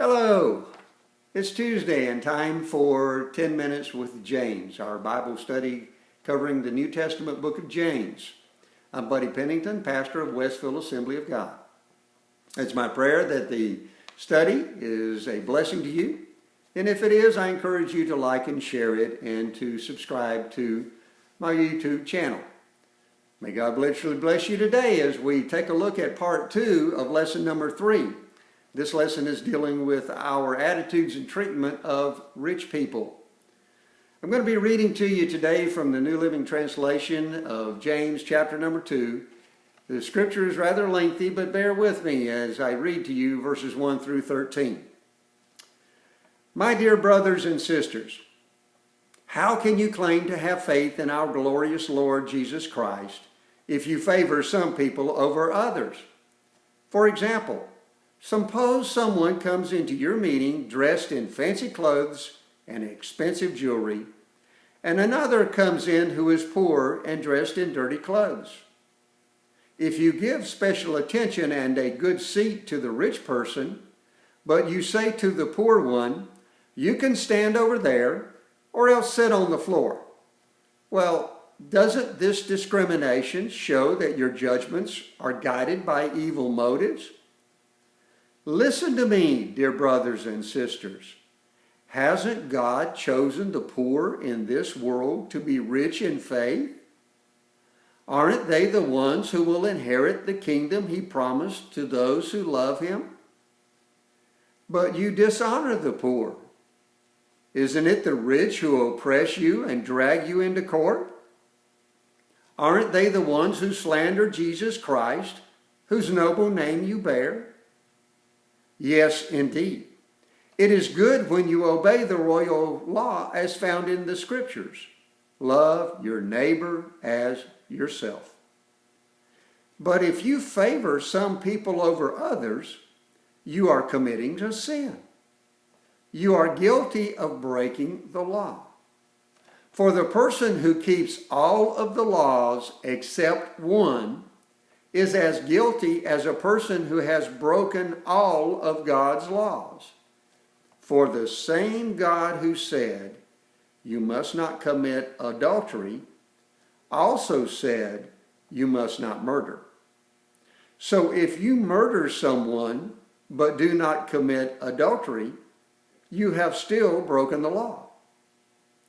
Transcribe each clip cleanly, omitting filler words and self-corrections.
Hello, it's Tuesday and time for 10 Minutes with James, our Bible study covering the New Testament book of James. I'm Buddy Pennington, pastor of Westville Assembly of God. It's my prayer that the study is a blessing to you, and if it is, I encourage you to like and share it and to subscribe to my YouTube channel. May God literally bless you today as we take a look at part 2 of lesson number 3. This lesson is dealing with our attitudes and treatment of rich people. I'm going to be reading to you today from the New Living Translation of James chapter number 2. The scripture is rather lengthy, but bear with me as I read to you verses 1 through 13. My dear brothers and sisters, how can you claim to have faith in our glorious Lord Jesus Christ if you favor some people over others? For example, suppose someone comes into your meeting dressed in fancy clothes and expensive jewelry, and another comes in who is poor and dressed in dirty clothes. If you give special attention and a good seat to the rich person, but you say to the poor one, "You can stand over there, or else sit on the floor," well, doesn't this discrimination show that your judgments are guided by evil motives? Listen to me, dear brothers and sisters. Hasn't God chosen the poor in this world to be rich in faith? Aren't they the ones who will inherit the kingdom he promised to those who love him? But you dishonor the poor. Isn't it the rich who oppress you and drag you into court? Aren't they the ones who slander Jesus Christ, whose noble name you bear? Yes, indeed. It is good when you obey the royal law as found in the scriptures. Love your neighbor as yourself. But if you favor some people over others, you are committing a sin. You are guilty of breaking the law. For the person who keeps all of the laws except one is as guilty as a person who has broken all of God's laws. For the same God who said, "You must not commit adultery," also said, "You must not murder." So if you murder someone but do not commit adultery, you have still broken the law.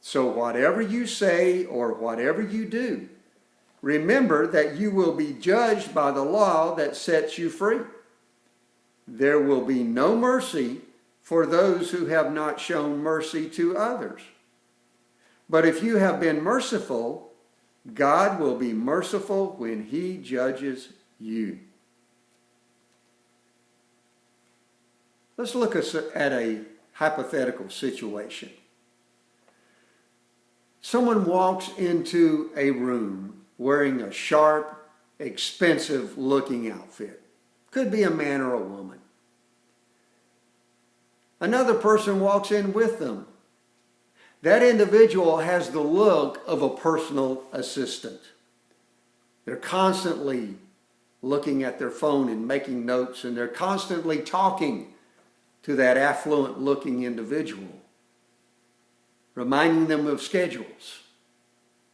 So whatever you say or whatever you do, remember that you will be judged by the law that sets you free. There will be no mercy for those who have not shown mercy to others. But if you have been merciful, God will be merciful when he judges you. Let's look at a hypothetical situation. Someone walks into a room wearing a sharp, expensive-looking outfit. Could be a man or a woman. Another person walks in with them. That individual has the look of a personal assistant. They're constantly looking at their phone and making notes, and they're constantly talking to that affluent-looking individual, reminding them of schedules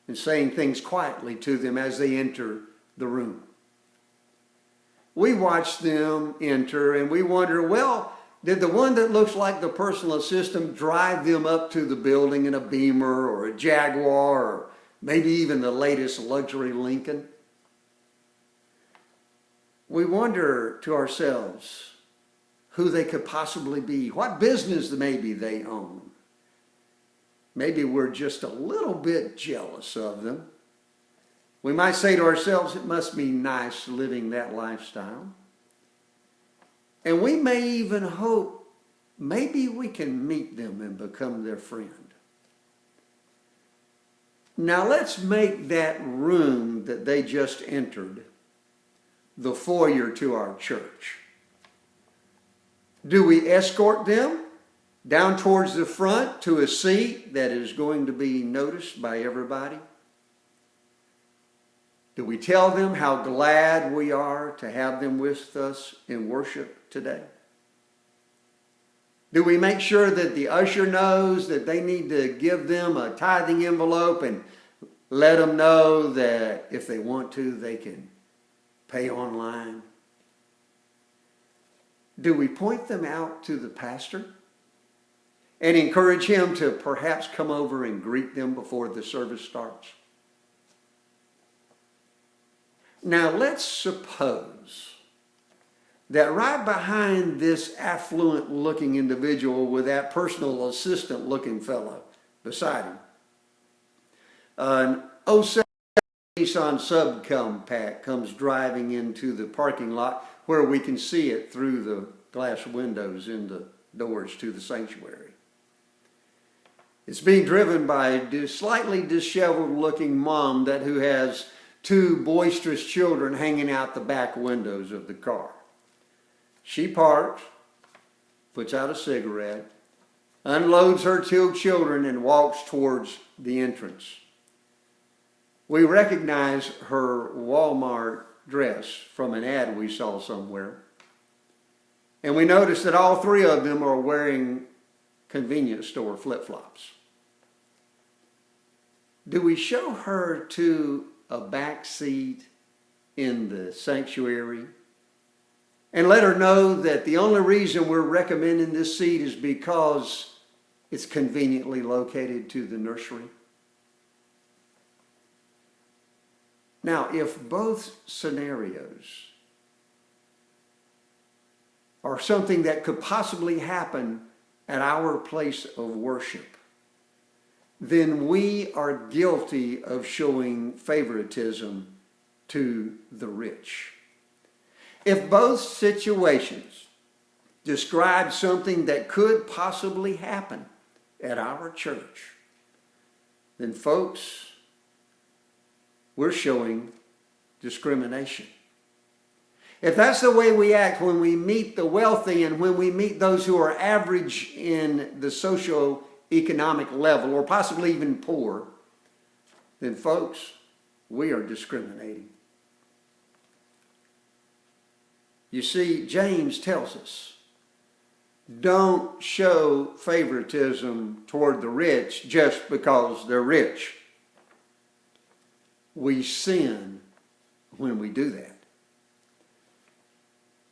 and saying things quietly to them as they enter the room. We watch them enter and we wonder, well, did the one that looks like the personal assistant drive them up to the building in a Beamer or a Jaguar or maybe even the latest luxury Lincoln? We wonder to ourselves who they could possibly be, what business maybe they own. Maybe we're just a little bit jealous of them. We might say to ourselves, it must be nice living that lifestyle. And we may even hope maybe we can meet them and become their friend. Now let's make that room that they just entered the foyer to our church. Do we escort them down towards the front to a seat that is going to be noticed by everybody? Do we tell them how glad we are to have them with us in worship today? Do we make sure that the usher knows that they need to give them a tithing envelope and let them know that if they want to, they can pay online? Do we point them out to the pastor and encourage him to perhaps come over and greet them before the service starts? Now let's suppose that right behind this affluent looking individual with that personal assistant looking fellow beside him, an '07 Nissan subcompact comes driving into the parking lot where we can see it through the glass windows in the doors to the sanctuary. It's being driven by a slightly disheveled looking mom who has two boisterous children hanging out the back windows of the car. She parks, puts out a cigarette, unloads her two children, and walks towards the entrance. We recognize her Walmart dress from an ad we saw somewhere. And we notice that all three of them are wearing convenience store flip-flops. Do we show her to a back seat in the sanctuary and let her know that the only reason we're recommending this seat is because it's conveniently located to the nursery? Now, if both scenarios are something that could possibly happen at our place of worship, then we are guilty of showing favoritism to the rich. If both situations describe something that could possibly happen at our church, then folks, we're showing discrimination. If that's the way we act when we meet the wealthy and when we meet those who are average in the socio-economic level or possibly even poor, then folks, we are discriminating. You see, James tells us, don't show favoritism toward the rich just because they're rich. We sin when we do that.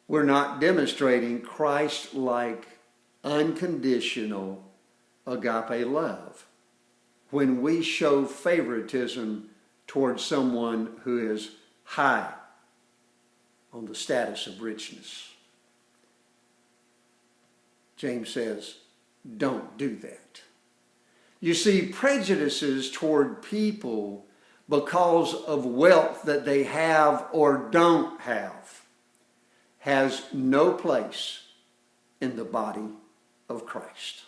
We're not demonstrating Christ-like, unconditional agape love when we show favoritism towards someone who is high on the status of richness. James says, don't do that. You see, prejudices toward people because of wealth that they have or don't have has no place in the body of Christ.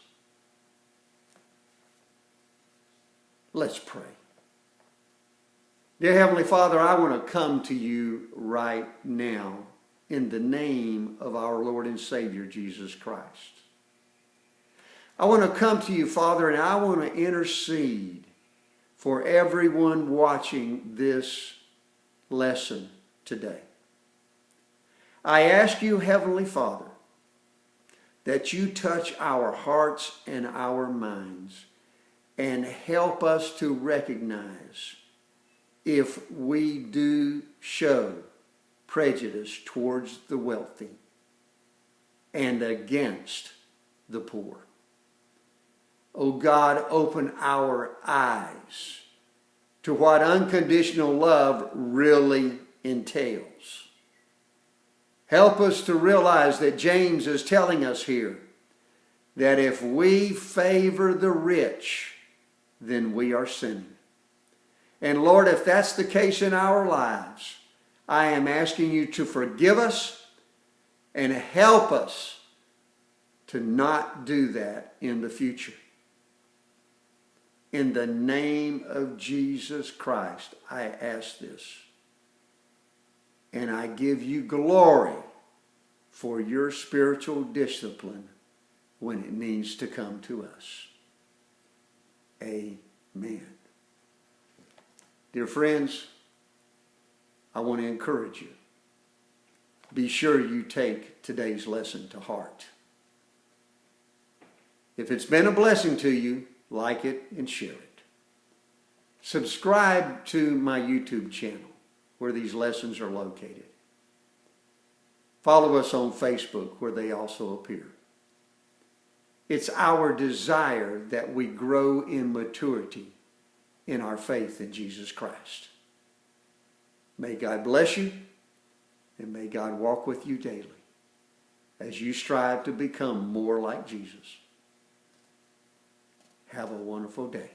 Let's pray. Dear Heavenly Father, I want to come to you right now in the name of our Lord and Savior, Jesus Christ. I want to come to you, Father, and I want to intercede for everyone watching this lesson today. I ask you, Heavenly Father, that you touch our hearts and our minds and help us to recognize if we do show prejudice towards the wealthy and against the poor. Oh God, open our eyes to what unconditional love really entails. Help us to realize that James is telling us here that if we favor the rich, then we are sinning. And Lord, if that's the case in our lives, I am asking you to forgive us and help us to not do that in the future. In the name of Jesus Christ, I ask this. And I give you glory for your spiritual discipline when it needs to come to us. Amen. Dear friends, I want to encourage you. Be sure you take today's lesson to heart. If it's been a blessing to you, like it and share it. Subscribe to my YouTube channel where these lessons are located. Follow us on Facebook where they also appear. It's our desire that we grow in maturity in our faith in Jesus Christ. May God bless you, and may God walk with you daily as you strive to become more like Jesus. Have a wonderful day.